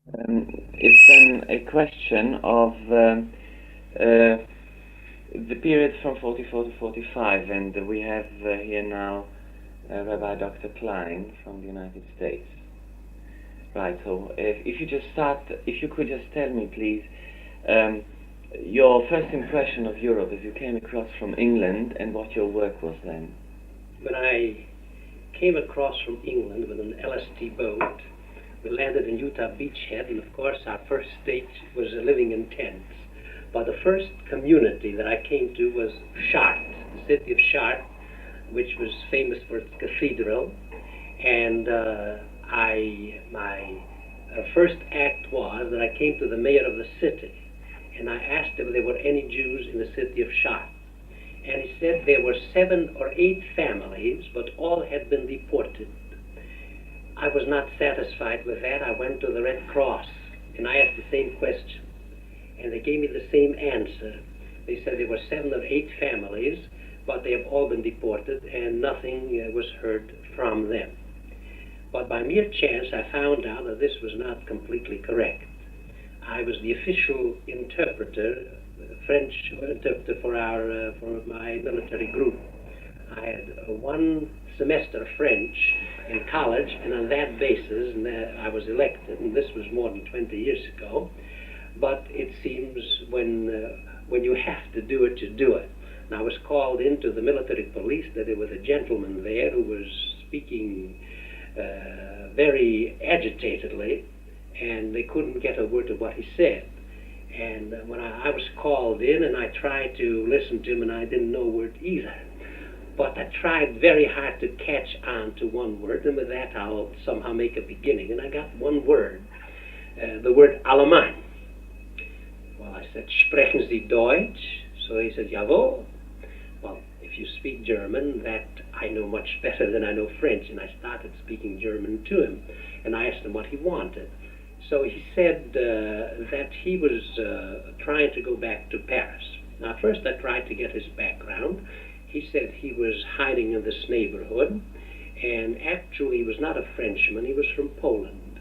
It's a question of the period from 44 to 45, and we have here now Rabbi Dr. Klein from the United States. Right, so if you could just tell me, please, your first impression of Europe as you came across from England and what your work was then. When I came across from England with an LST boat, we landed in Utah beachhead, and of course our first stage was living in tents. But the first community that I came to was Chartres, the city of Chartres, which was famous for its cathedral. And my first act was that I came to the mayor of the city, and I asked him if there were any Jews in the city of Chartres. And he said there were 7 or 8 families, but all had been deported. I was not satisfied with that. I went to the Red Cross, and I asked the same question. And they gave me the same answer. They said there were 7 or 8 families, but they have all been deported, and nothing was heard from them. But by mere chance, I found out that this was not completely correct. I was the official interpreter, French interpreter for my military group. I had 1 semester of French in college, and on that basis, I was elected, and this was more than 20 years ago. But it seems when you have to do it, you do it. And I was called into the military police that there was a gentleman there who was speaking very agitatedly, and they couldn't get a word of what he said. And when I was called in, and I tried to listen to him, and I didn't know a word either. But I tried very hard to catch on to one word, and with that I'll somehow make a beginning. And I got one word, the word Allemand. Well, I said, "Sprechen Sie Deutsch?" So he said, "Jawohl." Well, if you speak German, that I know much better than I know French, and I started speaking German to him, and I asked him what he wanted. So he said that he was trying to go back to Paris. Now, first I tried to get his background. He said he was hiding in this neighborhood, and actually he was not a Frenchman, he was from Poland.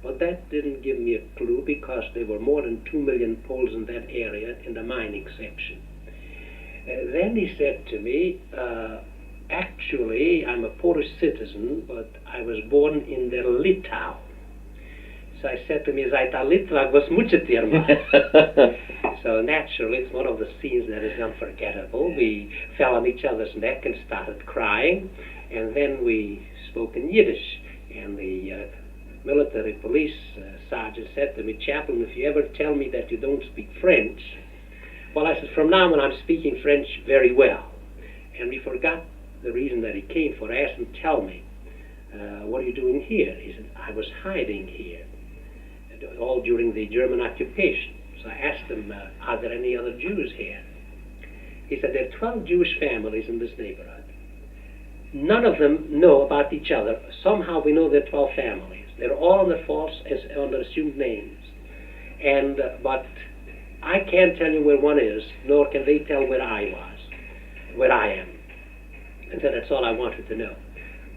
But that didn't give me a clue, because there were more than 2 million Poles in that area in the mining section. Then he said to me, actually, I'm a Polish citizen, but I was born in der Litau. So I said to him, "Seit a Litwak, was muchet ihr machen?" So naturally, it's one of the scenes that is unforgettable. We fell on each other's neck and started crying, and then we spoke in Yiddish. And the military police sergeant said to me, "Chaplain, if you ever tell me that you don't speak French..." Well, I said, "From now on, I'm speaking French very well." And we forgot the reason that he came for. I asked him, "Tell me, what are you doing here?" He said, "I was hiding here, all during the German occupation." So I asked him, "Are there any other Jews here?" He said, "There are 12 Jewish families in this neighborhood. None of them know about each other. Somehow we know there are 12 families. They're all under under assumed names. And but I can't tell you where one is, nor can they tell where I am." And so that's all I wanted to know.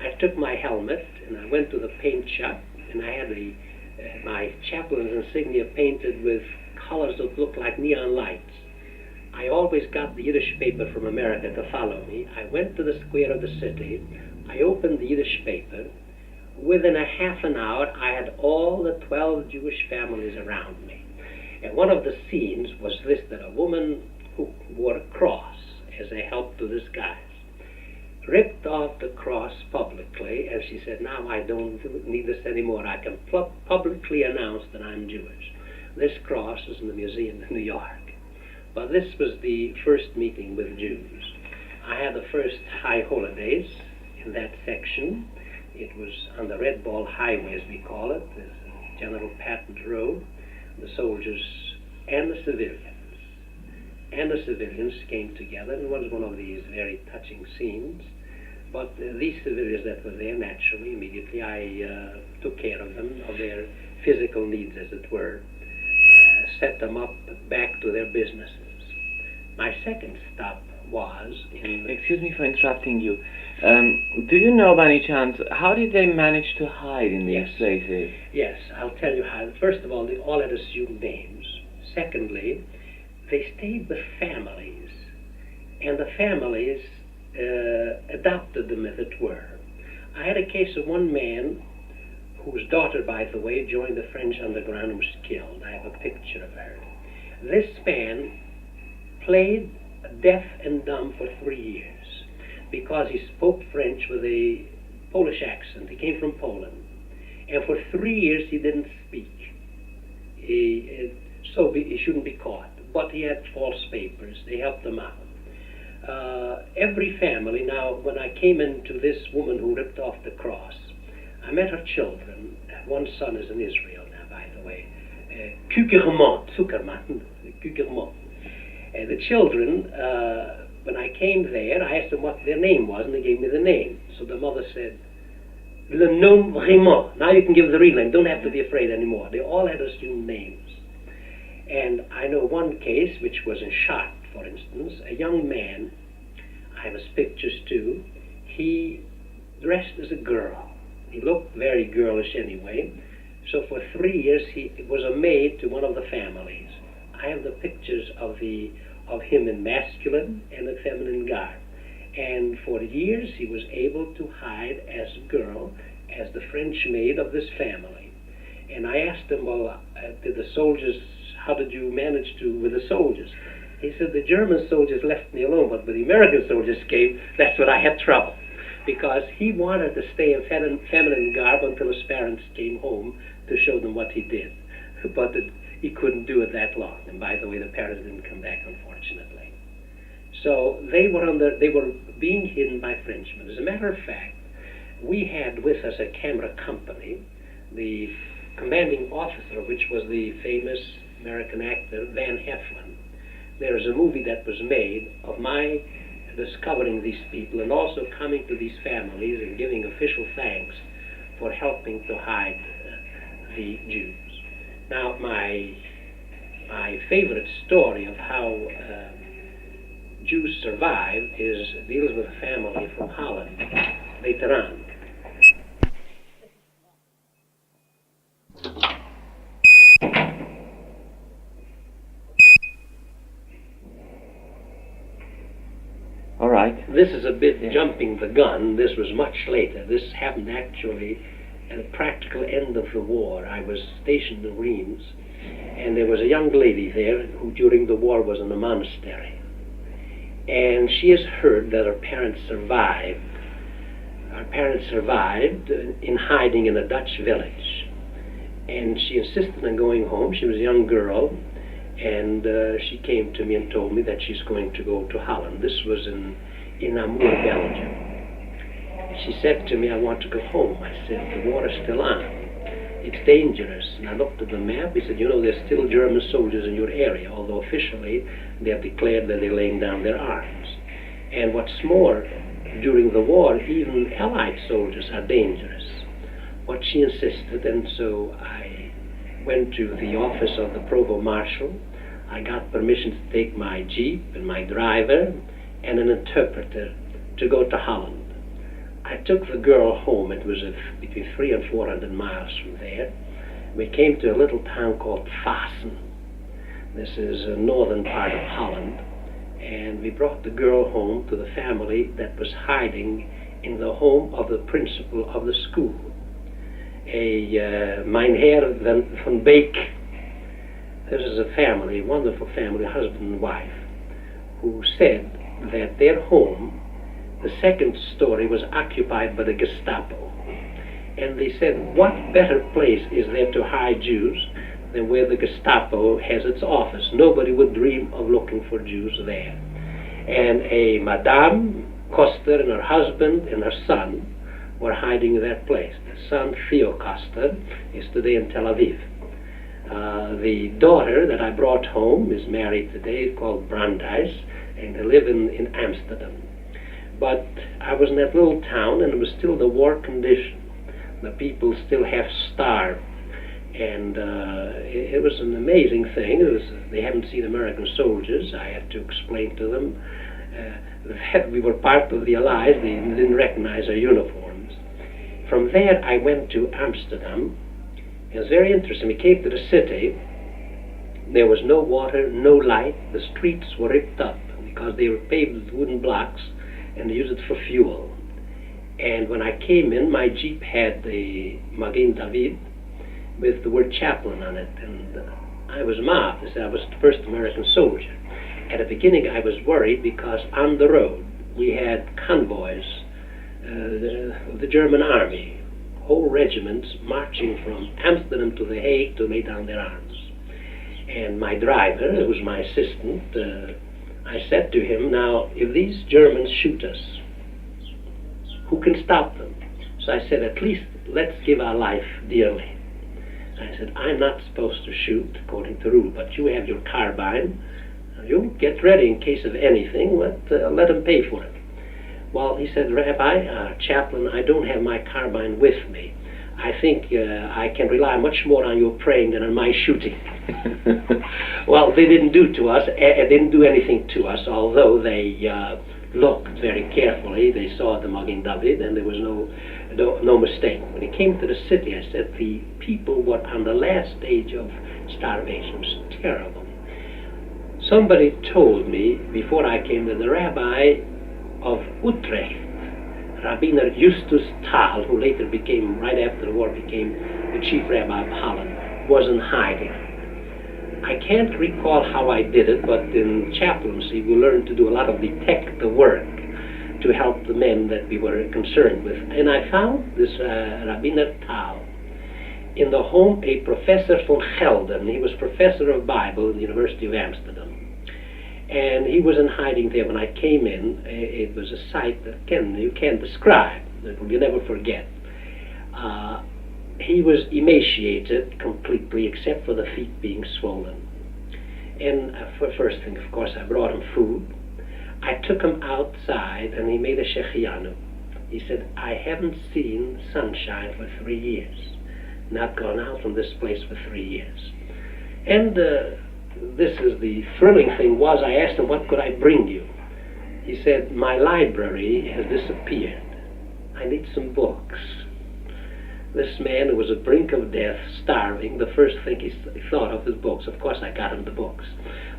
I took my helmet, and I went to the paint shop, and I had my chaplain's insignia painted with colors that looked like neon lights. I always got the Yiddish paper from America to follow me. I went to the square of the city. I opened the Yiddish paper. Within a half an hour, I had all the 12 Jewish families around me. And one of the scenes was this, that a woman who wore a cross as a help to this guy ripped off the cross publicly, and she said, "Now I don't need this anymore. I can publicly announce that I'm Jewish." This cross is in the museum in New York. But this was the first meeting with Jews. I had the first high holidays in that section. It was on the Red Ball Highway, as we call it, the General Patton Road. The soldiers and the civilians came together, and it was one of these very touching scenes. But these civilians that were there, naturally, immediately I took care of them, of their physical needs, as it were, set them up back to their businesses. My second stop was in... Excuse me for interrupting you. Do you know by any chance, how did they manage to hide in these places? Yes, I'll tell you how. First of all, they all had assumed names. Secondly, they stayed with families, and the families adopted them, as it were. I had a case of one man whose daughter, by the way, joined the French underground and was killed. I have a picture of her. This man played deaf and dumb for 3 years because he spoke French with a Polish accent. He came from Poland. And for 3 years he didn't speak. So he shouldn't be caught. But he had false papers. They helped him out. Every family, now when I came into this woman who ripped off the cross, I met her children. One son is in Israel now, by the way. Zuckerman. The children, when I came there, I asked them what their name was, and they gave me the name. So the mother said, Le nom vraiment. Now you can give the real name. Don't have to be afraid anymore. They all had assumed names. And I know one case, which was in Chartres, for instance, a young man, I have his pictures too, he dressed as a girl. He looked very girlish anyway. So for 3 years he was a maid to one of the families. I have the pictures of him in masculine and in feminine garb. And for years he was able to hide as a girl, as the French maid of this family. And I asked him, well, did the soldiers, how did you manage to with the soldiers? He said, the German soldiers left me alone, but when the American soldiers came, that's when I had trouble. Because he wanted to stay in feminine garb until his parents came home to show them what he did. But he couldn't do it that long. And by the way, the parents didn't come back, unfortunately. So they were being hidden by Frenchmen. As a matter of fact, we had with us a camera company, the commanding officer of which was the famous American actor Van Heflin. There is a movie that was made of my discovering these people and also coming to these families and giving official thanks for helping to hide the Jews. Now, my favorite story of how Jews survive deals with a family from Holland, later on. All right. This is a bit jumping the gun. This was much later. This happened actually at the practical end of the war. I was stationed in Reims, and there was a young lady there who during the war was in a monastery. And she has heard that her parents survived. Her parents survived in hiding in a Dutch village. And she insisted on going home. She was a young girl. And she came to me and told me that she's going to go to Holland. This was in Namur, Belgium. She said to me, I want to go home. I said, the war is still on. It's dangerous. And I looked at the map. He said, you know, there's still German soldiers in your area, although officially they have declared that they're laying down their arms. And what's more, during the war, even Allied soldiers are dangerous. But she insisted, and so I went to the office of the Provost Marshal. I got permission to take my jeep and my driver and an interpreter to go to Holland. I took the girl home. It was between 300 and 400 miles from there. We came to a little town called Fassen. This is a northern part of Holland. And we brought the girl home to the family that was hiding in the home of the principal of the school, a Mynheer van Beek. This is a family, a wonderful family, husband and wife, who said that their home, the second story, was occupied by the Gestapo. And they said, what better place is there to hide Jews than where the Gestapo has its office? Nobody would dream of looking for Jews there. And a Madame Koster and her husband and her son were hiding in that place. The son, Theo Koster, is today in Tel Aviv. The daughter that I brought home is married today, called Brandeis, and they live in Amsterdam. But I was in that little town, and it was still the war condition. The people still half starved. And it was an amazing thing. They hadn't seen American soldiers. I had to explain to them that we were part of the Allies. They didn't recognize our uniforms. From there, I went to Amsterdam. It was very interesting. We came to the city. There was no water, no light. The streets were ripped up because they were paved with wooden blocks, and they used it for fuel. And when I came in, my Jeep had the Magen David with the word chaplain on it, and I was mobbed. I said I was the first American soldier. At the beginning, I was worried because on the road we had convoys of the German army, whole regiments marching from Amsterdam to The Hague to lay down their arms. And my driver, who was my assistant, I said to him, now, if these Germans shoot us, who can stop them? So I said, at least let's give our life dearly. I said, I'm not supposed to shoot according to rule, but you have your carbine. You get ready in case of anything. Let them pay for it. Well, he said, Rabbi, chaplain, I don't have my carbine with me. I think I can rely much more on your praying than on my shooting. Well, they didn't do anything to us, although they looked very carefully. They saw the Magen David, and there was no mistake. When it came to the city, I said the people were on the last stage of starvation. It was terrible. Somebody told me before I came that the rabbi of Utrecht, Rabbiner Justus Thal, who later became, right after the war, became the chief rabbi of Holland, was in hiding. I can't recall how I did it, but in chaplaincy we learned to do a lot of detective work to help the men that we were concerned with. And I found this Rabbiner Thal in the home a professor von Gelden. He was professor of Bible in the University of Amsterdam. And he was in hiding there. When I came in, it was a sight that you can't describe, that you'll never forget. He was emaciated completely, except for the feet being swollen. And for first thing, of course, I brought him food. I took him outside, and he made a shechianu. He said, I haven't seen sunshine for 3 years. Not gone out from this place for 3 years. And this is the thrilling thing was, I asked him, what could I bring you? He said, my library has disappeared. I need some books. This man who was at the brink of death, starving, the first thing he thought of was books. Of course, I got him the books.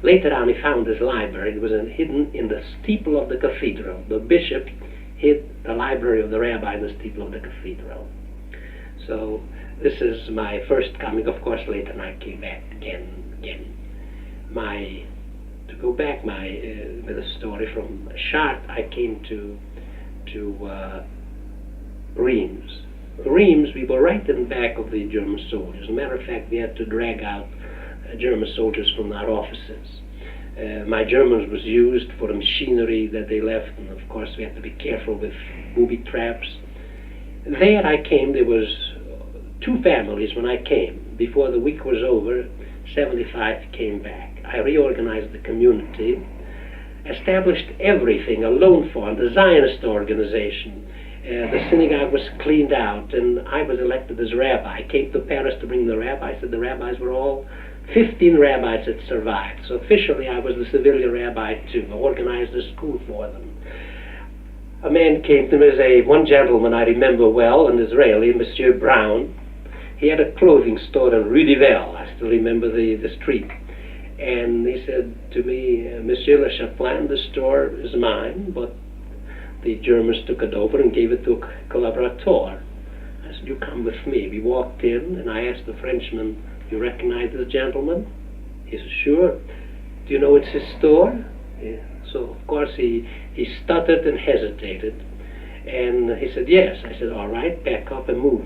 Later on, he found his library. It was hidden in the steeple of the cathedral. The bishop hid the library of the rabbi in the steeple of the cathedral. So this is my first coming. Of course, later I came back again. To go back with a story from Chartres, I came to Reims. Reims, we were right in the back of the German soldiers. As a matter of fact, we had to drag out German soldiers from our offices. My German was used for the machinery that they left, and of course we had to be careful with booby traps. There I came. There was 2 families when I came. Before the week was over, 75 came back. I reorganized the community, established everything, a loan fund, a Zionist organization. The synagogue was cleaned out, and I was elected as rabbi. I came to Paris to bring the rabbis, and the rabbis were all 15 rabbis that survived. So officially I was the civilian rabbi too. I organized a school for them. A man came to me, one gentleman I remember well, an Israeli, Monsieur Brown. He had a clothing store in Rue d'Ivel. I still remember the street. And he said to me, Monsieur le Chaplain, the store is mine, but the Germans took it over and gave it to a collaborateur. I said, you come with me. We walked in, and I asked the Frenchman, you recognize this gentleman? He said, sure. Do you know it's his store? Yeah. So, of course, he stuttered and hesitated. And he said, yes. I said, all right, back up and move.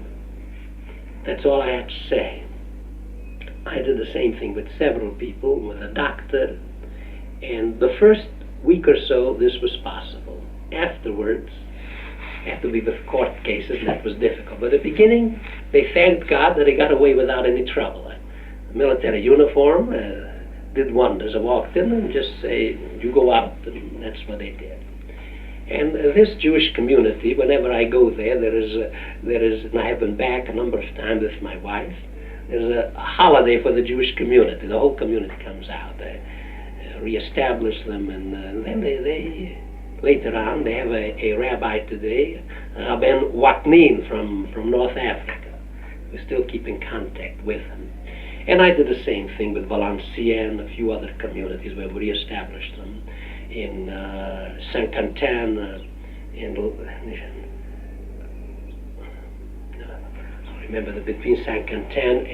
That's all I had to say. I did the same thing with several people, with a doctor. And the first week or so, this was possible. Afterwards, after we with court cases, that was difficult. But at the beginning, they thanked God that they got away without any trouble. The military uniform did wonders. I walked in and just say, you go out, and that's what they did. And this Jewish community, whenever I go there, there is, and I have been back a number of times with my wife, there's a holiday for the Jewish community. The whole community comes out. reestablish them, and then they later on they have a rabbi today, Rabban Waknin from North Africa. We still keep in contact with him. And I did the same thing with Valenciennes, a few other communities where we reestablished them. In Saint-Quentin, I remember that between Saint-Quentin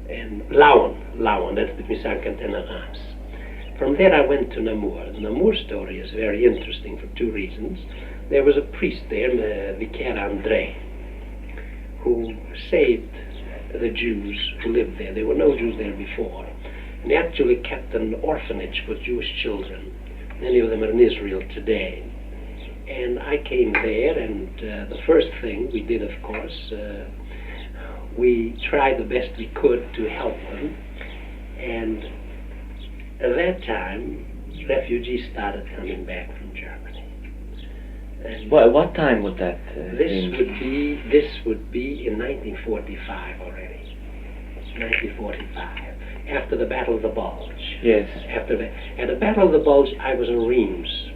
and Laon, that's between Saint-Quentin and Reims. From there I went to Namur. The Namur story is very interesting for two reasons. There was a priest there, Vicaire André, who saved the Jews who lived there. There were no Jews there before. And he actually kept an orphanage for Jewish children. Many of them are in Israel today. And I came there, and the first thing we did, of course, we tried the best we could to help them. And at that time, refugees started coming back from Germany. And what time would that this would be in 1945 already. 1945. After the Battle of the Bulge. Yes. After that. At the Battle of the Bulge, I was in Reims.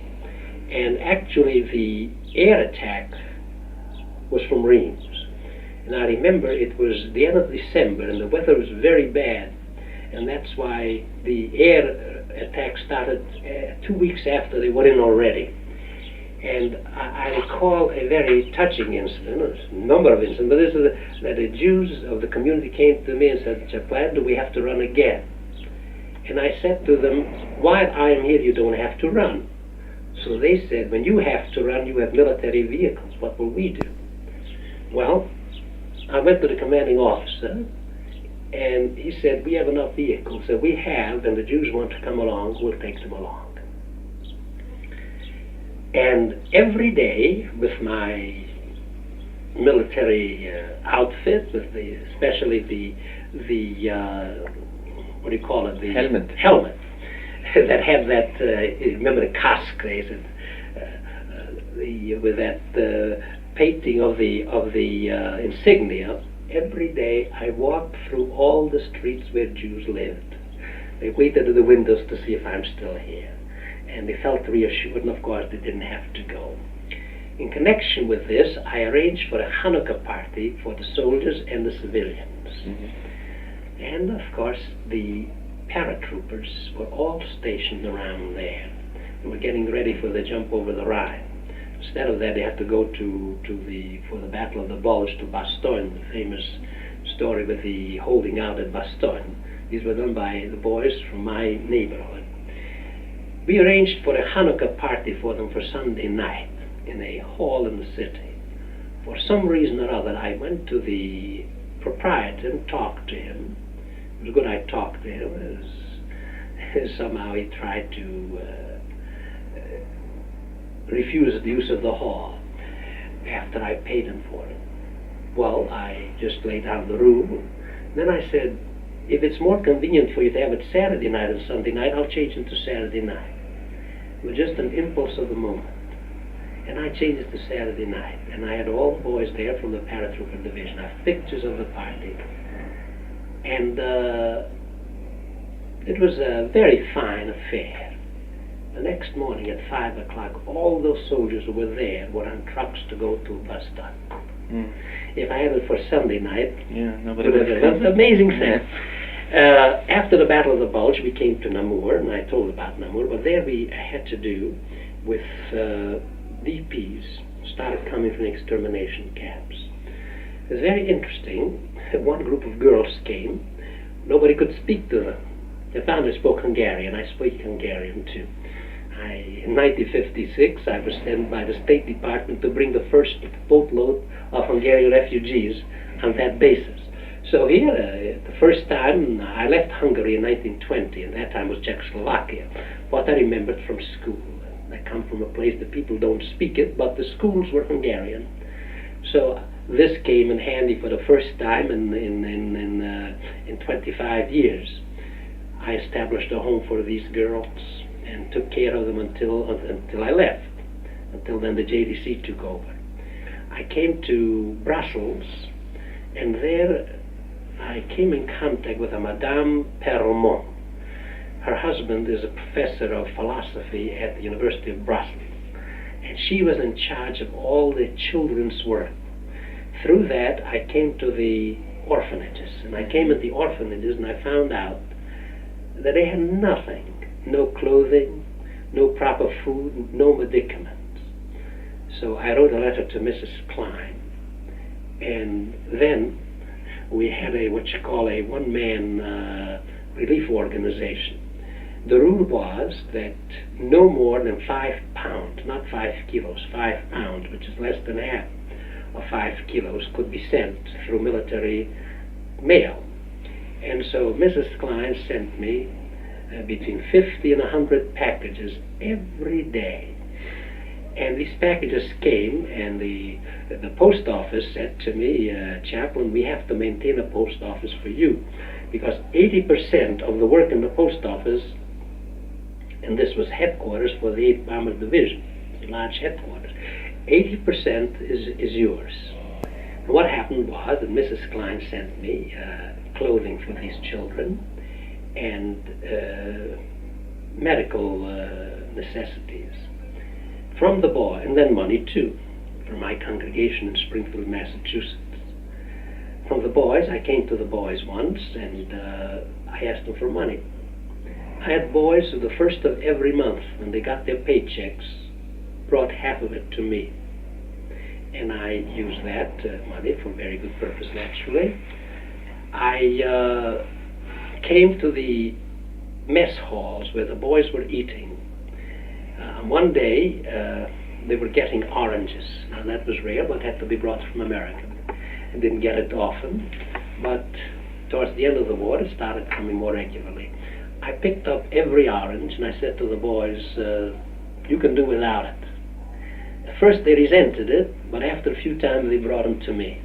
And actually the air attack was from Reims. And I remember it was the end of December and the weather was very bad. And that's why the air attack started 2 weeks after they were in already. And I recall a very touching incident, a number of incidents, but this is that the Jews of the community came to me and said, "Chaplain, do we have to run again?" And I said to them, "While I am here, you don't have to run." So they said, "When you have to run, you have military vehicles. What will we do?" Well, I went to the commanding officer, and he said, "We have enough vehicles that we have, and the Jews want to come along, we'll take them along." And every day, with my military outfit, with especially the what do you call it? The helmet that had that. Remember the casque? They said with that painting of the insignia. Every day, I walked through all the streets where Jews lived. They waited at the windows to see if I'm still here. And they felt reassured, and of course they didn't have to go. In connection with this, I arranged for a Hanukkah party for the soldiers and the civilians. Mm-hmm. And of course the paratroopers were all stationed around there. They were getting ready for the jump over the Rhine. Instead of that, they had to go for the Battle of the Bulge to Bastogne, the famous story with the holding out at Bastogne. These were done by the boys from my neighborhood. We arranged for a Hanukkah party for them for Sunday night in a hall in the city. For some reason or other, I went to the proprietor and talked to him. It was good I talked to him, as somehow he tried to refuse the use of the hall after I paid him for it. Well, I just laid down the room. Then I said, "If it's more convenient for you to have it Saturday night and Sunday night, I'll change it to Saturday night." It was just an impulse of the moment. And I changed it to Saturday night. And I had all the boys there from the paratrooper division. I have pictures of the party. And it was a very fine affair. The next morning at 5 o'clock, all those soldiers who were there were on trucks to go to Bastogne. Mm. If I had it for Sunday night, nobody would have come. It was an amazing thing. After the Battle of the Bulge, we came to Namur, and I told about Namur, but there we had to do with VPs started coming from the extermination camps. It was very interesting. One group of girls came. Nobody could speak to them. They found I spoke Hungarian. I speak Hungarian too. In 1956, I was sent by the State Department to bring the first boatload of Hungarian refugees on that basis. So here, the first time, I left Hungary in 1920, and that time was Czechoslovakia. What I remembered from school. I come from a place that people don't speak it, but the schools were Hungarian. So this came in handy for the first time in 25 years. I established a home for these girls and took care of them until I left. Until then, the JDC took over. I came to Brussels, and there I came in contact with a Madame Perromont. her husband is a professor of philosophy at the University of Brussels, and she was in charge of all the children's work. Through that, I came to the orphanages, and I came at the orphanages and I found out that they had nothing, no clothing, no proper food, no medicaments. So I wrote a letter to Mrs. Klein, and then we had what you call a one-man relief organization. The rule was that no more than 5 pounds, not 5 kilos, 5 pounds, which is less than half of 5 kilos, could be sent through military mail. And so Mrs. Klein sent me between 50 and 100 packages every day. And these packages came, and the post office said to me, Chaplain, we have to maintain a post office for you, because 80% of the work in the post office, and this was headquarters for the 8th Bomber Division, the large headquarters, 80% is yours. And what happened was that Mrs. Klein sent me clothing for these children and medical necessities from the boy, and then money too, from my congregation in Springfield, Massachusetts. From the boys, I came to the boys once, and I asked them for money. I had boys who the first of every month, when they got their paychecks, brought half of it to me. And I used that money for very good purpose, naturally. I came to the mess halls where the boys were eating. One day, they were getting oranges. Now that was rare, but had to be brought from America. I didn't get it often, but towards the end of the war, it started coming more regularly. I picked up every orange, and I said to the boys, you can do without it. At first they resented it, but after a few times they brought them to me.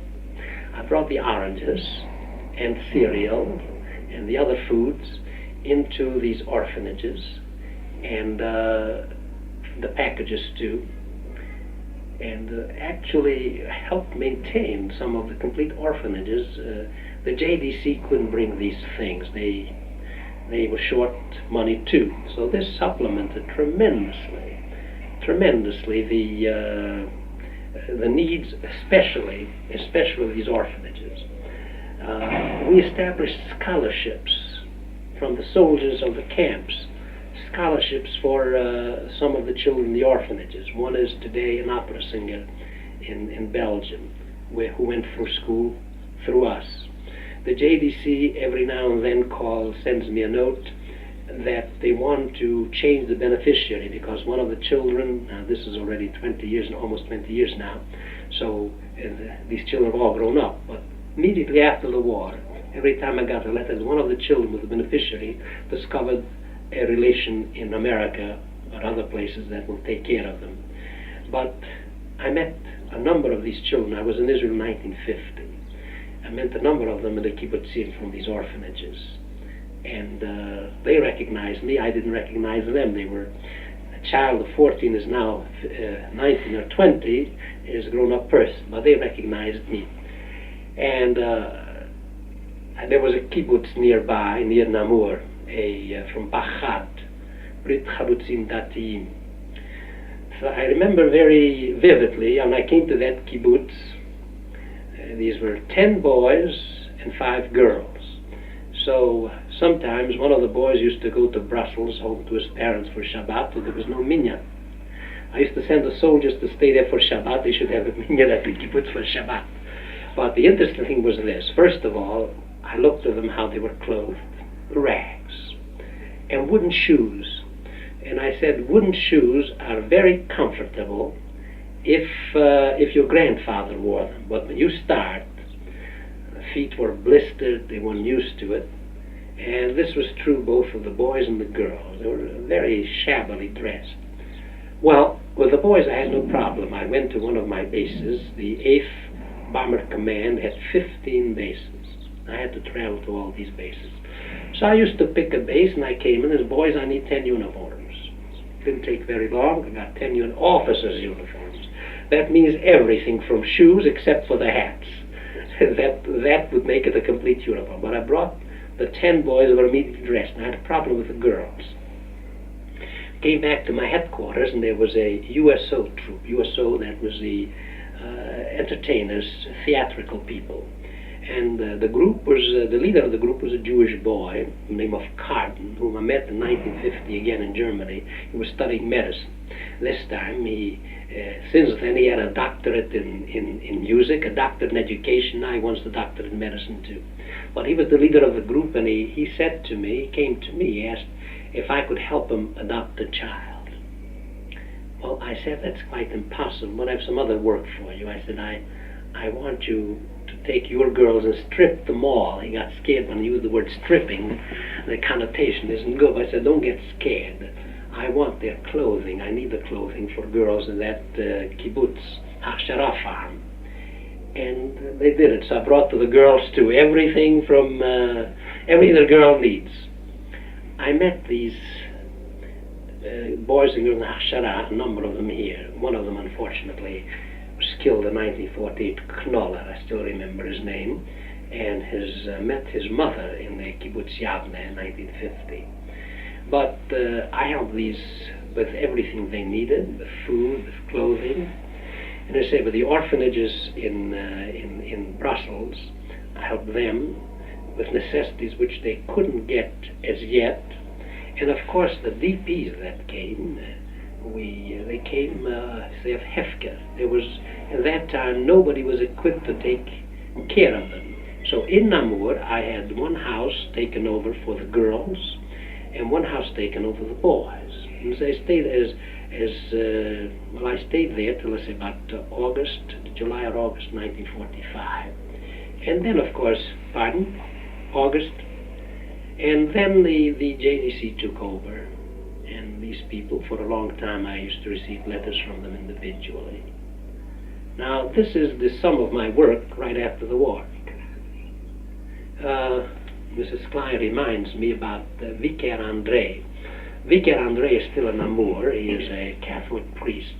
I brought the oranges and cereal and the other foods into these orphanages, and the packages too, and actually helped maintain some of the complete orphanages. The JDC couldn't bring these things. They were short money too. So this supplemented tremendously the needs, especially these orphanages. We established scholarships from the soldiers of the camps, scholarships for some of the children in the orphanages. One is today an opera singer in Belgium, who went through school through us. The JDC every now and then sends me a note that they want to change the beneficiary, because one of the children, this is already 20 years, almost 20 years now, so these children have all grown up, but immediately after the war, every time I got a letter, one of the children was the beneficiary, discovered a relation in America or other places that will take care of them. But I met a number of these children. I was in Israel in 1950. I met a number of them in the kibbutzim from these orphanages. And they recognized me. I didn't recognize them. They were a child of 14 is now 19 or 20, is a grown-up person, but they recognized me. And there was a kibbutz nearby, near Namur, from Bachad, Brit Chalutzim Datim. So I remember very vividly, and I came to that kibbutz. These were 10 boys and 5 girls. So sometimes one of the boys used to go to Brussels, home to his parents for Shabbat, so there was no minyan. I used to send the soldiers to stay there for Shabbat. They should have a minyan at the kibbutz for Shabbat. But the interesting thing was this. First of all, I looked at them how they were clothed. Rags and wooden shoes. And I said, wooden shoes are very comfortable if your grandfather wore them. But when you start, the feet were blistered, they weren't used to it. And this was true both of the boys and the girls. They were very shabbily dressed. Well, with the boys I had no problem. I went to one of my bases. The 8th Bomber Command had 15 bases. I had to travel to all these bases. So I used to pick a base, and I came in as, boys, I need 10 uniforms. Didn't take very long. I got 10 officers' uniforms. That means everything from shoes except for the hats. that would make it a complete uniform. But I brought the 10 boys were immediately dressed, and I had a problem with the girls. Came back to my headquarters, and there was a USO troupe. USO, that was the entertainers, theatrical people. And the group was, the leader of the group was a Jewish boy named of Carden, whom I met in 1950 again in Germany. He was studying medicine. This time, since then he had a doctorate in music, a doctorate in education. Now he wants the doctorate in medicine too. But he was the leader of the group, and he said to me, he came to me, he asked if I could help him adopt a child. Well, I said, that's quite impossible, but I have some other work for you. I said, I want you to take your girls and strip them all. He got scared when I used the word stripping. The connotation isn't good. But I said, don't get scared. I want their clothing. I need the clothing for girls in that kibbutz, Hachshara farm. And they did it. So I brought to the girls too everything from everything the girl needs. I met these boys and girls in Hachshara, a number of them here. One of them, unfortunately, was killed in 1948, Knoller, I still remember his name, and met his mother in the kibbutz Yavne in 1950. But I helped these with everything they needed, with food, with clothing. And I say, with the orphanages in Brussels, I helped them with necessities which they couldn't get as yet. And of course, the DPs that came, they came, say, of Hefker. There was, at that time, nobody was equipped to take care of them. So in Namur, I had one house taken over for the girls, and one house taken over the boys. And so I stayed I stayed there till, let's say, about July or August 1945. And then, of course, August. And then the JDC took over. And these people, for a long time, I used to receive letters from them individually. Now, this is the sum of my work right after the war. Mrs. Klein reminds me about Vicar André. Vicar André is still in Namur. He is a Catholic priest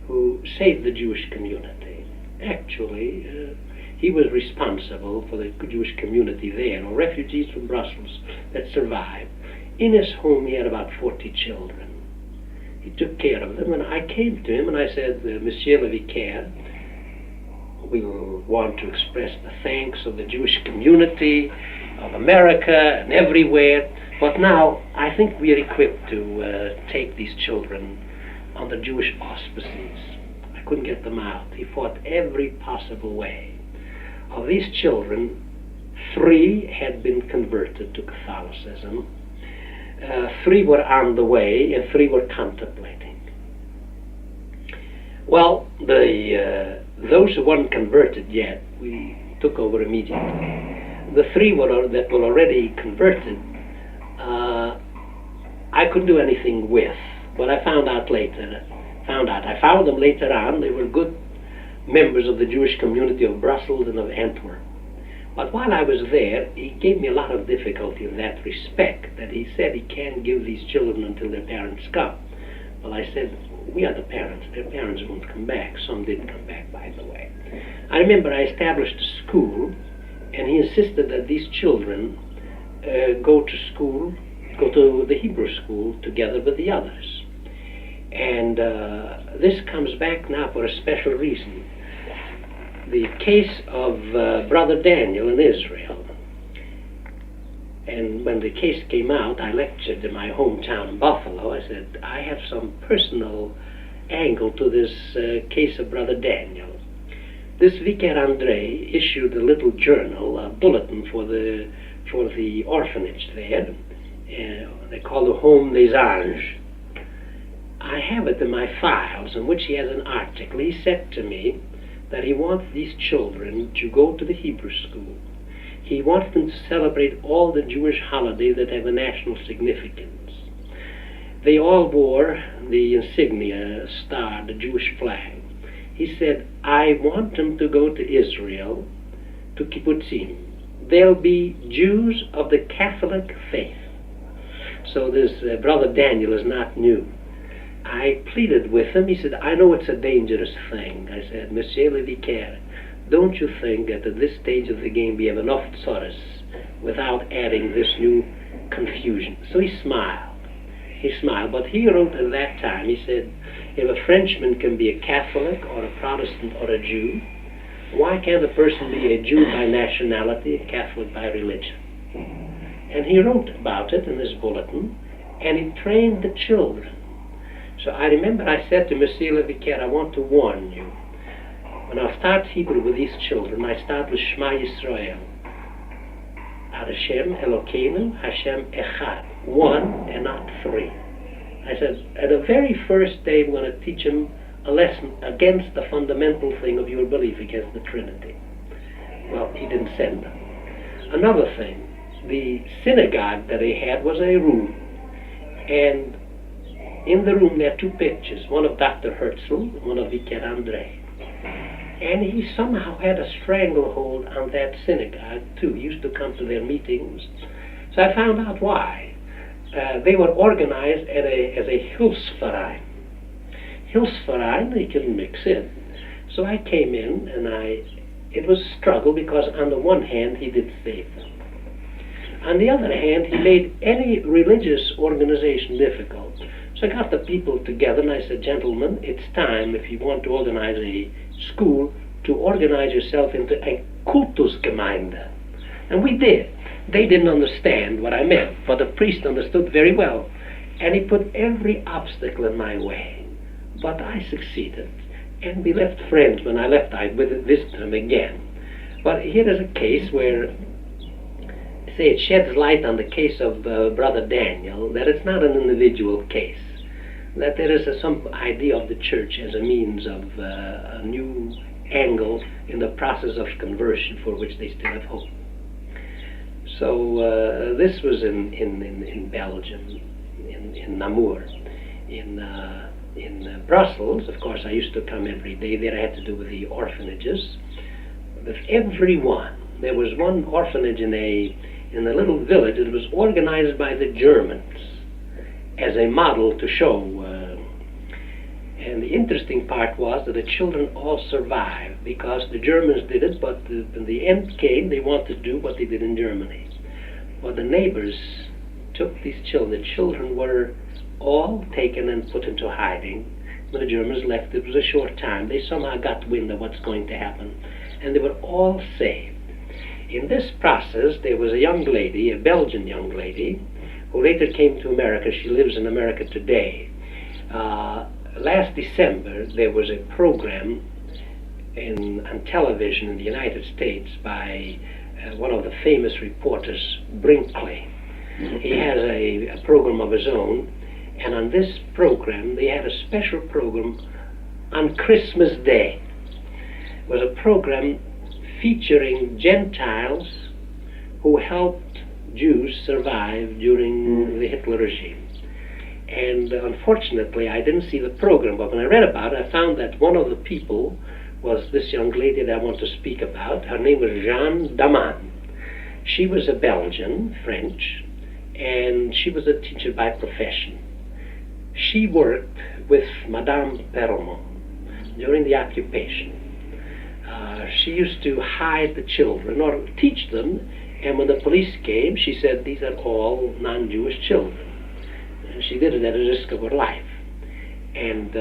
who saved the Jewish community. Actually, he was responsible for the Jewish community there, or refugees from Brussels that survived. In his home, he had about 40 children. He took care of them, and I came to him and I said, Monsieur le Vicaire, we want to express the thanks of the Jewish community of America and everywhere, but now I think we are equipped to take these children under Jewish auspices. I couldn't get them out. He fought every possible way. Of these children, 3 had been converted to Catholicism. 3 were on the way, and 3 were contemplating. Well, those who weren't converted yet, we took over immediately. The 3 that were already converted, I couldn't do anything with, but I found out later. I found them later on. They were good members of the Jewish community of Brussels and of Antwerp. But while I was there, he gave me a lot of difficulty in that respect, that he said he can't give these children until their parents come. Well, I said, we are the parents. Their parents won't come back. Some did come back, by the way. I remember I established a school, and he insisted that these children go to the Hebrew school together with the others. And this comes back now for a special reason. The case of Brother Daniel in Israel. And when the case came out, I lectured in my hometown in Buffalo. I said, I have some personal angle to this case of Brother Daniel. This Vicar André issued a little journal, a bulletin for the orphanage there. They call it Home des Anges. I have it in my files in which he has an article. He said to me that he wants these children to go to the Hebrew school. He wants them to celebrate all the Jewish holidays that have a national significance. They all wore the insignia, star, the Jewish flag. He said, I want them to go to Israel, to kibbutzim. They'll be Jews of the Catholic faith. So this Brother Daniel is not new. I pleaded with him. He said, I know it's a dangerous thing. I said, Monsieur le Vicaire, don't you think that at this stage of the game we have enough tsaras without adding this new confusion. So he smiled. He smiled, but he wrote at that time, he said, if a Frenchman can be a Catholic or a Protestant or a Jew, why can't a person be a Jew by nationality and Catholic by religion? And he wrote about it in his bulletin, and he trained the children. So I remember I said to Monsieur le Vicaire, I want to warn you. When I start Hebrew with these children, I start with Shema Yisrael. Hashem Elokeinu, Hashem Echad. One and not three. I said, at the very first day, I'm going to teach them a lesson against the fundamental thing of your belief, against the Trinity. Well, he didn't send them. Another thing, the synagogue that he had was a room, and in the room there are two pictures, one of Dr. Herzl, one of Vicaire André. And he somehow had a stranglehold on that synagogue too. He used to come to their meetings. So I found out why. They were organized as a Hilfsverein. Hilfsverein, they couldn't mix in. So I came in, and it was a struggle, because on the one hand he did save them. On the other hand, he made any religious organization difficult. So I got the people together and I said, gentlemen, it's time, if you want to organize a school, to organize yourself into a Kultusgemeinde. And we did. They didn't understand what I meant, but the priest understood very well. And he put every obstacle in my way. But I succeeded. And we left friends. When I left, I visited him again. But here is a case where, say, it sheds light on the case of Brother Daniel, that it's not an individual case, that there is some idea of the church as a means of a new angle in the process of conversion for which they still have hope. So this was in Belgium, in Namur. In Brussels, of course, I used to come every day there. I had to do with the orphanages. With everyone, there was one orphanage in a little village. It was organized by the Germans as a model to show. And the interesting part was that the children all survived because the Germans did it, but when the end came, they wanted to do what they did in Germany. Well, the neighbors took these children. The children were all taken and put into hiding. When the Germans left, it was a short time. They somehow got wind of what's going to happen, and they were all saved. In this process, there was a young lady, a Belgian young lady, who later came to America. She lives in America today. Last December, there was a program on television in the United States by one of the famous reporters, Brinkley. He has a program of his own, and on this program, they had a special program on Christmas Day. It was a program featuring Gentiles who helped Jews survive during the Hitler regime. And unfortunately, I didn't see the program, but when I read about it, I found that one of the people was this young lady that I want to speak about. Her name was Jeanne Daman. She was a Belgian, French, and she was a teacher by profession. She worked with Madame Perelman during the occupation. She used to hide the children or teach them, and when the police came, she said, these are all non-Jewish children. And she did it at the risk of her life. And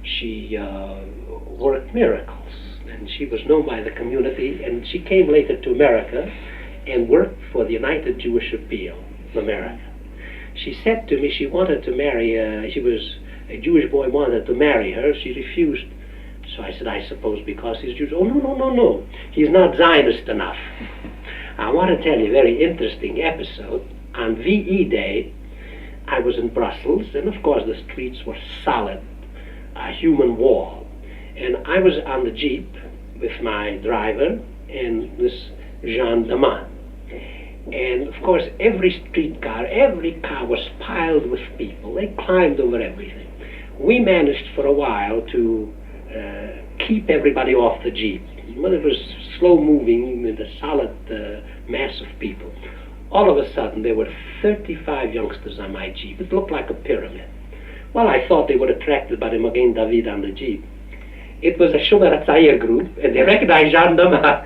she worked miracles, and she was known by the community, and she came later to America and worked for the United Jewish Appeal in America. She said to me she wanted to marry, she was a Jewish boy wanted to marry her. She refused. So I said, I suppose because he's Jewish. Oh, no. He's not Zionist enough. I want to tell you a very interesting episode. On VE Day, I was in Brussels, and of course the streets were solid, a human wall. And I was on the Jeep with my driver and this Jeanne Daman. And of course every streetcar, every car was piled with people. They climbed over everything. We managed for a while to keep everybody off the Jeep. Well, it was slow moving with a solid mass of people. All of a sudden there were 35 youngsters on my Jeep. It looked like a pyramid. Well, I thought they were attracted by the Magen David on the Jeep. it was a Shomer Tzayir group, and they recognized Jean Dama.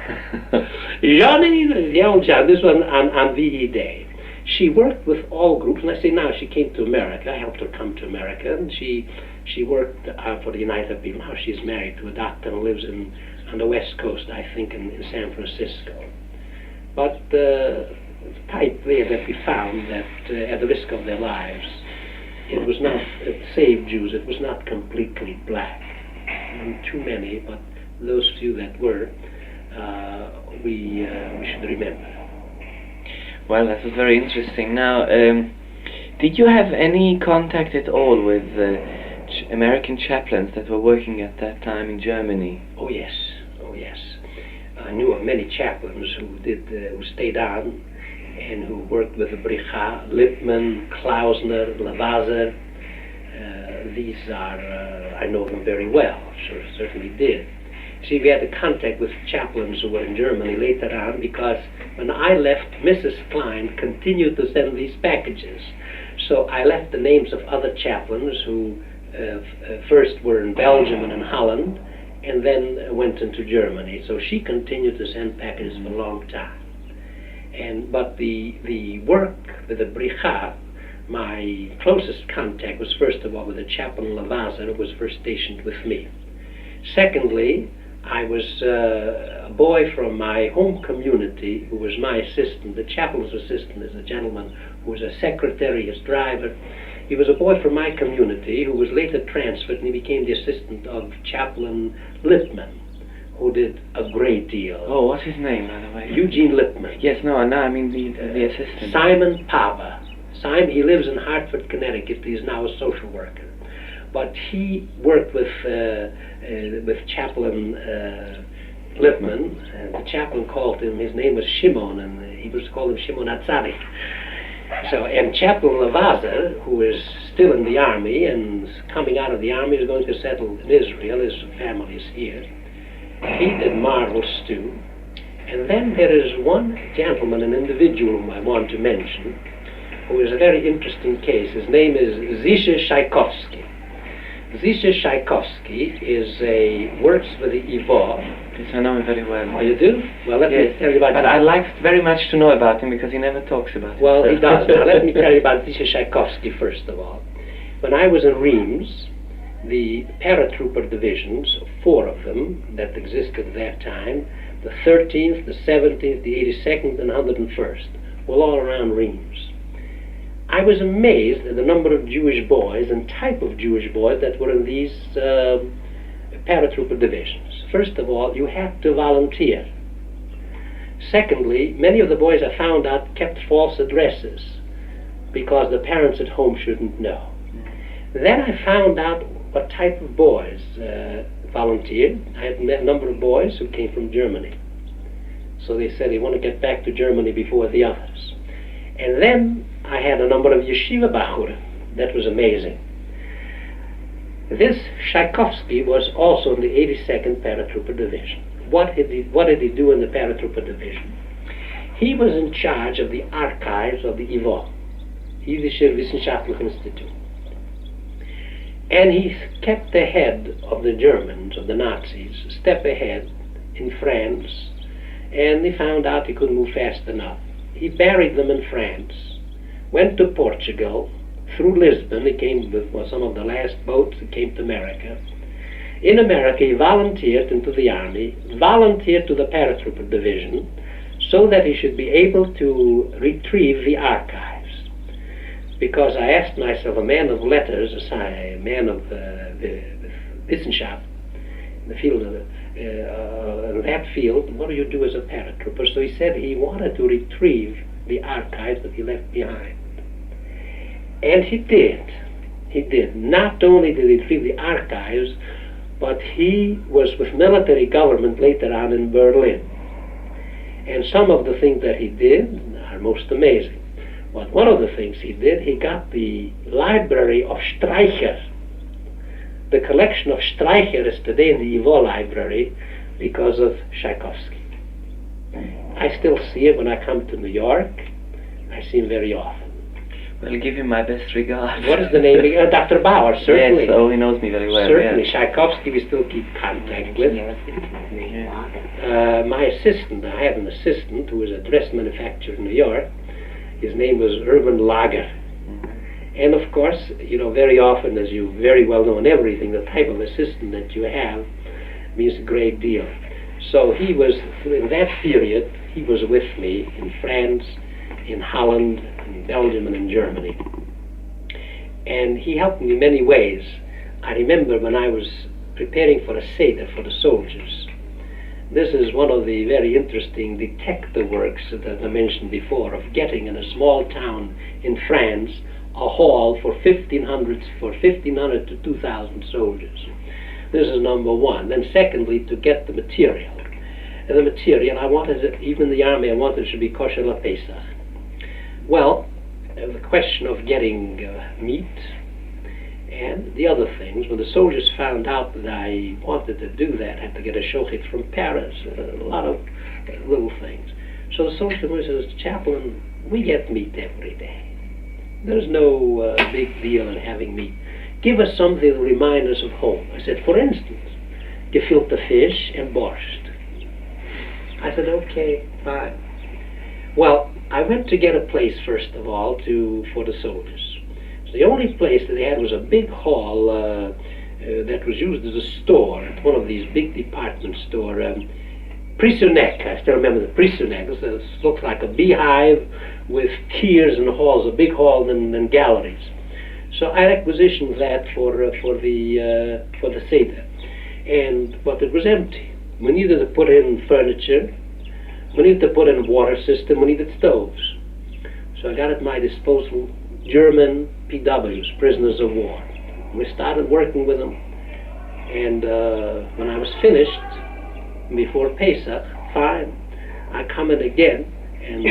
Jeannie, the old Jean, this one on VE Day. She worked with all groups, and I say now she came to America. I helped her come to America, and she worked for the United People. Now she's married to a doctor and lives on the West Coast, I think, in San Francisco. But the type there that we found that at the risk of their lives, it was not, save Jews, it was not completely black. Too many, but those few that were, we should remember. Well, that was very interesting. Now, did you have any contact at all with American chaplains that were working at that time in Germany? Oh yes. I knew of many chaplains who stayed on and who worked with the Bricha, Lippmann, Klausner, Lavazer. These are, I know them very well, certainly did. See, we had a contact with chaplains who were in Germany later on, because when I left, Mrs. Klein continued to send these packages. So I left the names of other chaplains who first were in Belgium and in Holland, and then went into Germany. So she continued to send packages for a long time. But the work with the Bricha, my closest contact was first of all with the chaplain Lavazer, who was first stationed with me. Secondly, I was a boy from my home community who was my assistant. The chaplain's assistant is a gentleman who was a secretary, his driver. He was a boy from my community who was later transferred, and he became the assistant of Chaplain Lippmann, who did a great deal. Oh, what's his name, by the way? Eugene Lippmann. Yes, no, I mean the assistant. Simon Pava. He lives in Hartford, Connecticut. He is now a social worker. But he worked with Chaplain Lippmann. The chaplain called him, his name was Shimon, and he was called him Shimon HaTzadik. And Chaplain Lavazer, who is still in the army and coming out of the army, is going to settle in Israel. His family is here. He did marvels too. And then there is one gentleman, an individual whom I want to mention, who is a very interesting case. His name is Zisha Tchaikovsky. Zisha Tchaikovsky works with the Ivo. Yes, I know him very well. Oh, you do? Well, let me tell you about him. But I'd like very much to know about him, because he never talks about it. Well, he does. Now, let me tell you about Zisha Tchaikovsky first of all. When I was in Reims, the paratrooper divisions, 4 of them that existed at that time, the 13th, the 17th, the 82nd, and 101st, were all around Reims. I was amazed at the number of Jewish boys and type of Jewish boys that were in these paratrooper divisions. First of all, you had to volunteer. Secondly, many of the boys I found out kept false addresses because the parents at home shouldn't know. Then I found out what type of boys volunteered. I had met a number of boys who came from Germany. So they said they want to get back to Germany before the others. And then I had a number of yeshiva bachur. That was amazing. This Tchaikovsky was also in the 82nd Paratrooper Division. What did he do in the Paratrooper Division? He was in charge of the archives of the IVO, Jüdische Wissenschaftliche Institut. And he kept ahead of the Germans, of the Nazis, a step ahead in France, and he found out he couldn't move fast enough. He buried them in France, went to Portugal, through Lisbon. He came with some of the last boats that came to America. In America, he volunteered into the army, volunteered to the paratrooper division, so that he should be able to retrieve the archives. Because I asked myself, a man of letters, a man of the Wissenschaft, in the field of in that field, what do you do as a paratrooper? So he said he wanted to retrieve the archives that he left behind. And he did. He did. Not only did he retrieve the archives, but he was with military government later on in Berlin. And some of the things that he did are most amazing. But one of the things he did, he got the library of Streicher. The collection of Streicher is today in the Ivo Library because of Tchaikovsky. I still see it when I come to New York. I see him very often. Well, give him my best regards. What is the name? Dr. Bauer, certainly. Yes, oh, he knows me very well. Certainly. Yeah. Tchaikovsky we still keep contact with. My assistant, I had an assistant who was a dress manufacturer in New York. His name was Urban Lager. And of course, you know, very often, as you very well know in everything, the type of assistant that you have means a great deal. So he was, in that period, he was with me in France, in Holland, in Belgium, and in Germany. And he helped me in many ways. I remember when I was preparing for a Seder for the soldiers. This is one of the very interesting detective works that I mentioned before, of getting in a small town in France a hall for 1,500 to 2,000 soldiers. This is number one. Then secondly, to get the material. And the material, I wanted it, even the army, I wanted it to be kosher la Pesach. Well, the question of getting meat and the other things, when the soldiers found out that I wanted to do that, I had to get a shochet from Paris, a lot of little things. So the soldier says, Chaplain, we get meat every day. There's no big deal in having meat. Give us something to remind us of home. I said, for instance, gefilte fish and borscht. I said, okay, fine. Well, I went to get a place, first of all, for the soldiers. So the only place that they had was a big hall that was used as a store, one of these big department store, Prisunek. I still remember the Prisunek. It looks like a beehive with tiers and halls, a big hall and galleries. So I requisitioned that for the Seder, but it was empty. We needed to put in furniture, we needed to put in a water system, we needed stoves. So I got at my disposal German PWs, prisoners of war. We started working with them, and when I was finished, before Pesach, fine, I come in again, and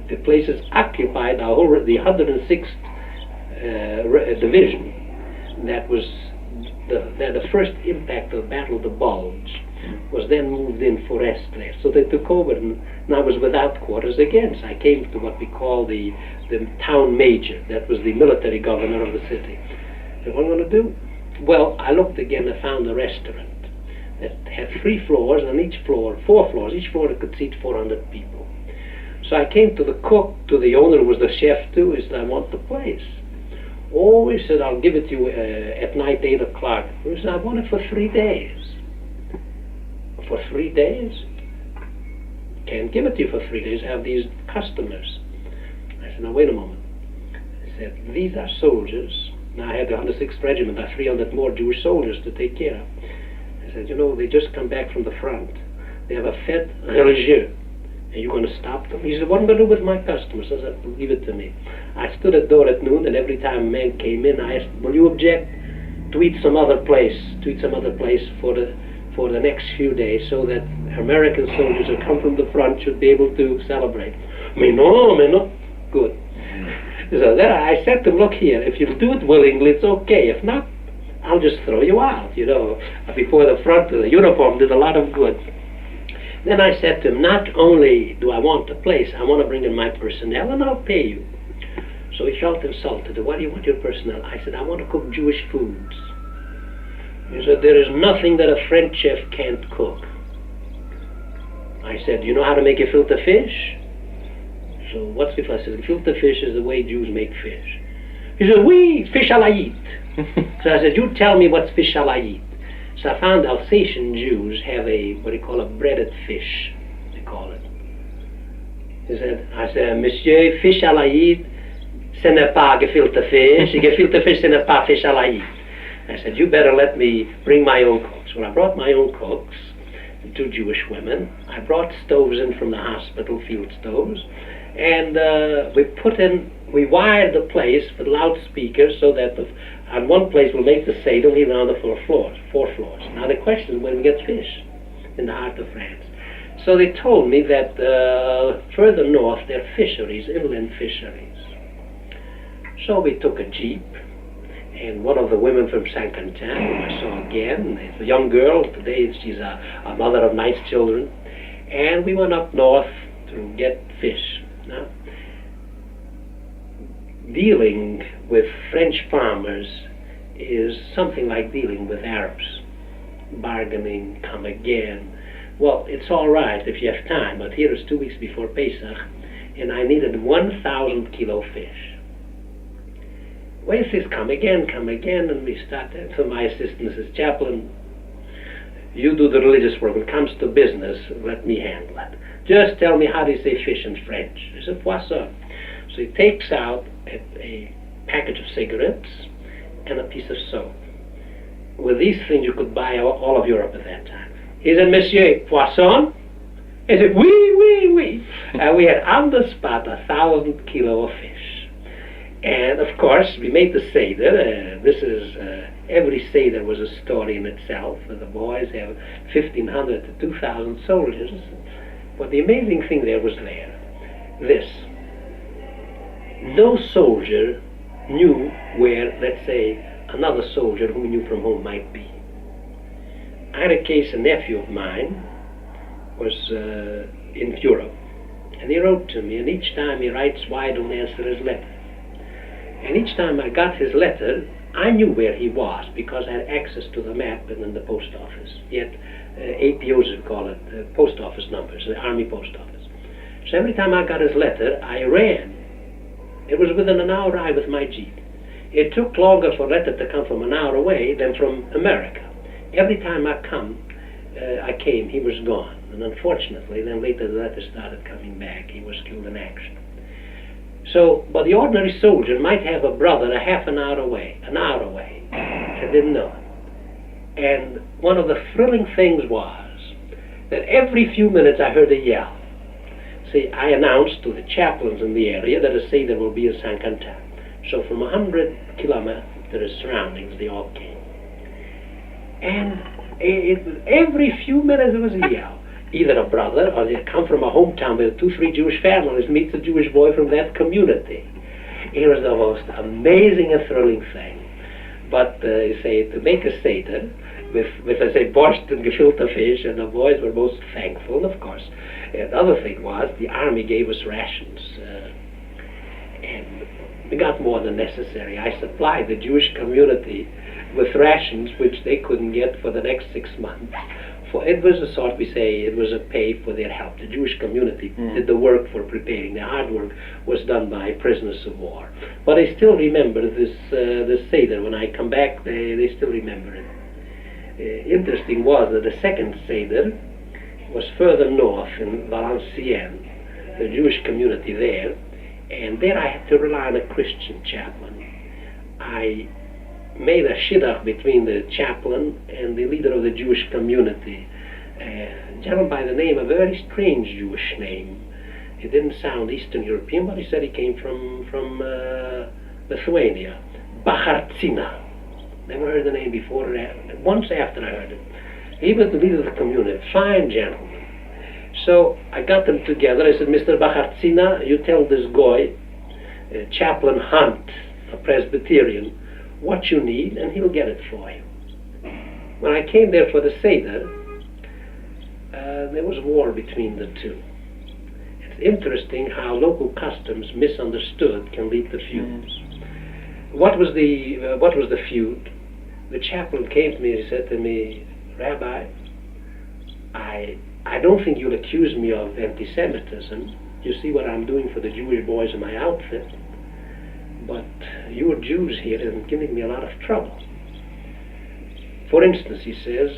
the place is occupied, the 106th division. That was the first impact of the Battle of the Bulge was then moved in for rest there. So they took over, and I was without quarters again. So I came to what we call the town major. That was the military governor of the city. So what am I going to do? Well, I looked again and found a restaurant that had 3 floors, and each floor, 4 floors, each floor could seat 400 people. So I came to the cook, to the owner who was the chef too. He said, I want the place. Oh, he said, I'll give it to you at night, 8 o'clock. He said, I want it for 3 days. For 3 days? Can't give it to you for 3 days. I have these customers. I said, now wait a moment. I said, these are soldiers. Now I had the 106th Regiment, 300 more Jewish soldiers to take care of. I said, you know, they just come back from the front. They have a fête religieuse. And you're going to stop them? He said, what am I going to do with my customers? I said, leave it to me. I stood at the door at noon, and every time a man came in, I asked, will you object to eat some other place for the next few days, so that American soldiers who come from the front should be able to celebrate? Me no. Good. So then I said to him, look here, if you'll do it willingly, it's okay. If not, I'll just throw you out, you know. Before the front, the uniform did a lot of good. Then I said to him, not only do I want the place, I want to bring in my personnel, and I'll pay you. So he felt insulted. Why do you want your personnel? I said, I want to cook Jewish foods. He said, there is nothing that a French chef can't cook. I said, you know how to make gefilte fish? So what's gefilte? I said, gefilte fish is the way Jews make fish. He said, oui, fish à la yit. So I said, you tell me what's fish à la yit. So I found Alsatian Jews have what they call a breaded fish, they call it. I said, Monsieur, fish à la yit, ce n'est pas gefilte fish. Gefilte fish, ce n'est pas fish à la yit. I said, you better let me bring my own cooks. Well, I brought my own cooks, 2 Jewish women. I brought stoves in from the hospital, field stoves, and we wired the place with loudspeakers so that on one place we'll make the Seder, leave it on the 4 floors. Now the question is when we get fish in the heart of France. So they told me that further north there are fisheries, inland fisheries. So we took a jeep, and one of the women from Saint Quentin, whom I saw again, is a young girl, today she's a mother of nice children, and we went up north to get fish. Now, dealing with French farmers is something like dealing with Arabs. Bargaining, come again. Well, it's all right if you have time, but here is 2 weeks before Pesach, and I needed 1,000 kilo fish. Well, he says, come again, and we started. So my assistant says, Chaplain, you do the religious work. When it comes to business, let me handle it. Just tell me how do you say fish in French. I said, poisson. So he takes out a package of cigarettes and a piece of soap. With these things you could buy all of Europe at that time. He said, Monsieur, poisson? I said, oui. And we had on the spot 1,000 kilo of fish. And of course, we made the Seder. Every Seder was a story in itself. The boys have 1,500 to 2,000 soldiers. But the amazing thing there was this. No soldier knew where, let's say, another soldier whom he knew from home might be. I had a case, a nephew of mine was in Europe, and he wrote to me, and each time he writes, why I don't answer his letter. And each time I got his letter, I knew where he was because I had access to the map and in the post office. He had APOs, we call it, post office numbers, the Army post office. So every time I got his letter, I ran. It was within an hour ride with my Jeep. It took longer for a letter to come from an hour away than from America. Every time I came, he was gone. And unfortunately, then later the letter started coming back. He was killed in action. So, but the ordinary soldier might have a brother a half an hour away. I didn't know it. And one of the thrilling things was that every few minutes I heard a yell. See, I announced to the chaplains in the area that a Seder will be in Saint-Quentin. So from 100 kilometers surroundings, they all came. And every few minutes there was a yell. Either a brother or they come from a hometown with 2-3 Jewish families, meets a Jewish boy from that community. It was the most amazing and thrilling thing. But you say, to make a Seder with I say, borscht and gefilte fish, and the boys were most thankful, of course. And the other thing was, the army gave us rations. And we got more than necessary. I supplied the Jewish community with rations which they couldn't get for the next 6 months. For it was a sort, we say, it was a pay for their help. The Jewish community did the work for preparing. The hard work was done by prisoners of war. But I still remember this Seder. When I come back, they still remember it. Interesting was that the second Seder was further north in Valenciennes, the Jewish community there, and there I had to rely on a Christian chaplain. I made a shidduch between the chaplain and the leader of the Jewish community, a gentleman by the name, a very strange Jewish name. He didn't sound Eastern European, but he said he came from Lithuania. Bachartzina. Never heard the name before. Once after I heard it. He was the leader of the community, fine gentleman. So I got them together. I said, Mr. Bachartzina, you tell this guy, Chaplain Hunt, a Presbyterian, what you need, and he'll get it for you. When I came there for the Seder, there was war between the two. It's interesting how local customs misunderstood can lead to feuds. What was the feud? The chaplain came to me and he said to me, Rabbi, I don't think you'll accuse me of anti-Semitism. You see what I'm doing for the Jewish boys in my outfit. But you Jews here have giving me a lot of trouble. For instance, he says,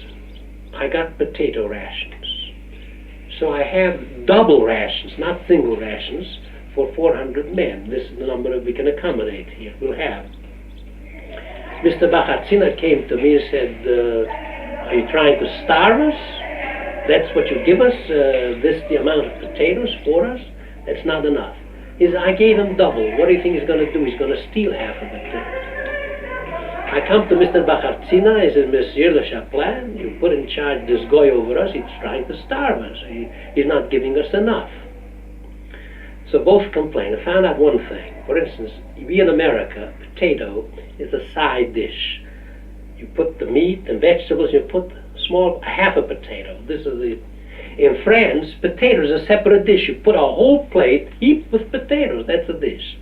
I got potato rations. So I have double rations, not single rations, for 400 men. This is the number that we can accommodate here. We'll have. Mr. Bachartzina came to me and said, are you trying to starve us? That's what you give us? This the amount of potatoes for us? That's not enough. He said, I gave him double. What do you think he's going to do? He's going to steal half of it. I come to Mr. Bachartzina. I said, Monsieur le Chaplain, you put in charge this guy over us. He's trying to starve us. He's not giving us enough. So both complained. I found out one thing. For instance, we in America, potato is a side dish. You put the meat and vegetables, you put half a potato. In France, potato is a separate dish. You put a whole plate heaped with potatoes. That's a dish.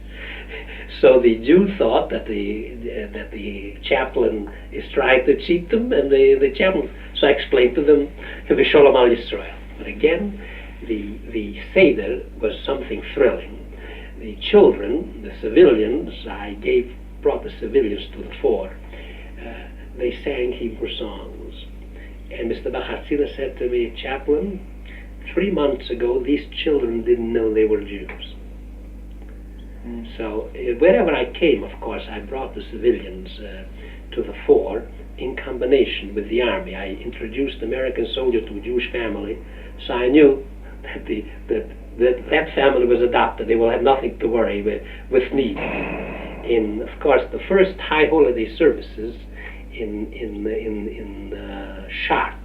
So the Jew thought that the chaplain is trying to cheat them, and the chaplain. So I explained to them, "V'sholom al Yisrael." But again, the Seder was something thrilling. The children, the civilians, brought the civilians to the fore. They sang Hebrew songs. And Mr. Bachatzila said to me, "Chaplain, 3 months ago these children didn't know they were Jews." So wherever I came, of course, I brought the civilians to the fore in combination with the army. I introduced American soldier to a Jewish family, so I knew that that family was adopted. They will have nothing to worry with me. In, of course, the first high holiday services in Shart,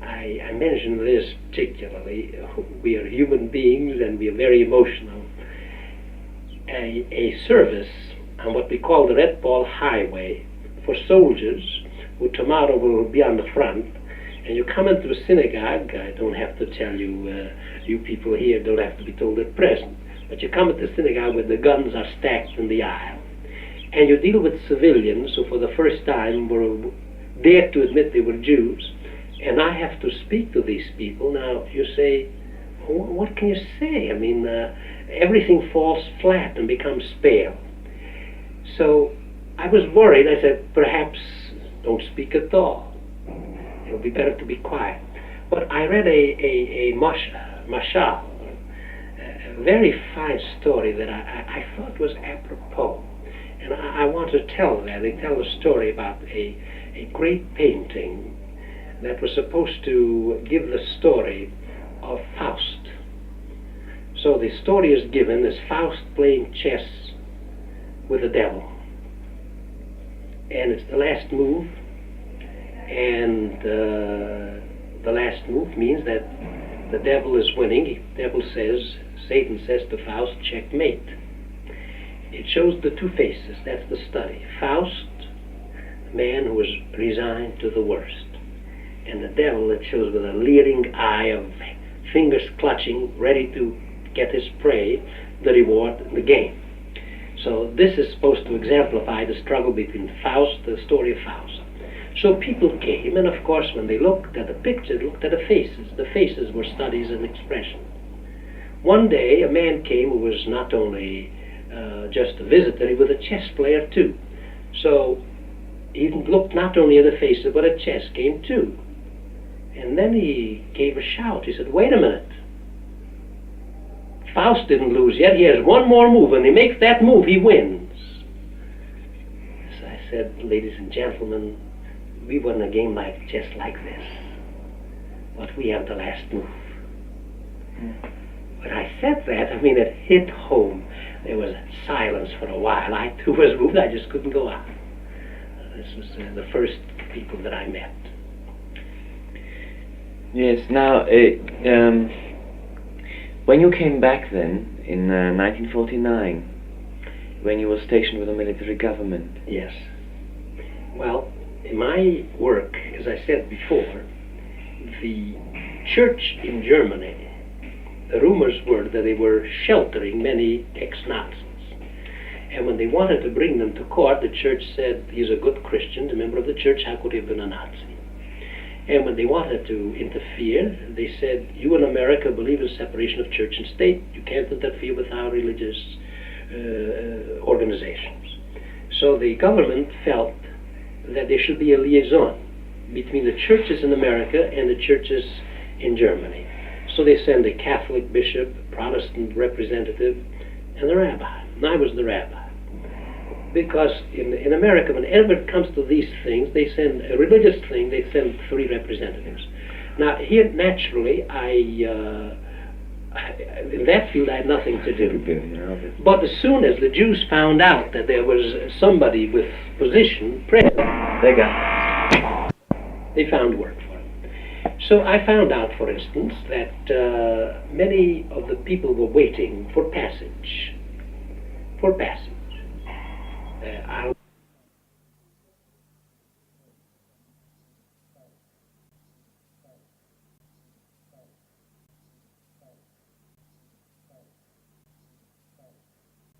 I mentioned this particularly. We are human beings and we are very emotional. A service on what we call the Red Ball Highway for soldiers who tomorrow will be on the front, and you come into a synagogue. I don't have to tell you, you people here don't have to be told at present, but you come into the synagogue where the guns are stacked in the aisle, and you deal with civilians who for the first time were dared to admit they were Jews, and I have to speak to these people. Now you say, what can you say? I mean, everything falls flat and becomes pale. So I was worried. I said, perhaps don't speak at all. It would be better to be quiet. But I read a mashal, a very fine story that I thought was apropos. And I want to tell that. They tell a story about a great painting that was supposed to give the story of Faust. So the story is given as Faust playing chess with the devil. And it's the last move, and the last move means that the devil is winning. The devil says, Satan says to Faust, checkmate. It shows the two faces. That's the study. Faust, the man who was resigned to the worst, and the devil that shows with a leering eye of fingers clutching, ready to get his prey, the reward in the game. So this is supposed to exemplify the struggle between Faust, the story of Faust. So people came, and of course when they looked at the picture, they looked at the faces. The faces were studies in expression. One day a man came who was not only just a visitor, he was a chess player too. So he looked not only at the faces, but at chess game too. And then he gave a shout. He said, wait a minute. Faust didn't lose yet. He has one more move, and he makes that move, he wins. So I said, ladies and gentlemen, we won a game like just like this, but we have the last move. When I said that, I mean, it hit home. There was silence for a while. I too was moved. I just couldn't go on. This was the first people that I met. Yes. Now, when you came back then, in 1949, when you were stationed with the military government. Yes. Well, in my work, as I said before, the church in Germany, the rumors were that they were sheltering many ex-Nazis. And when they wanted to bring them to court, the church said, he's a good Christian, a member of the church, how could he have been a Nazi? And when they wanted to interfere, they said, you in America believe in separation of church and state. You can't interfere with our religious organizations. So the government felt that there should be a liaison between the churches in America and the churches in Germany. So they send a Catholic bishop, a Protestant representative, and the rabbi. And I was the rabbi. Because in America, whenever it comes to these things, they send a religious thing, they send 3 representatives. Now, here, naturally, in that field, I had nothing to do. But as soon as the Jews found out that there was somebody with position present, they found work for him. So I found out, for instance, that many of the people were waiting for passage.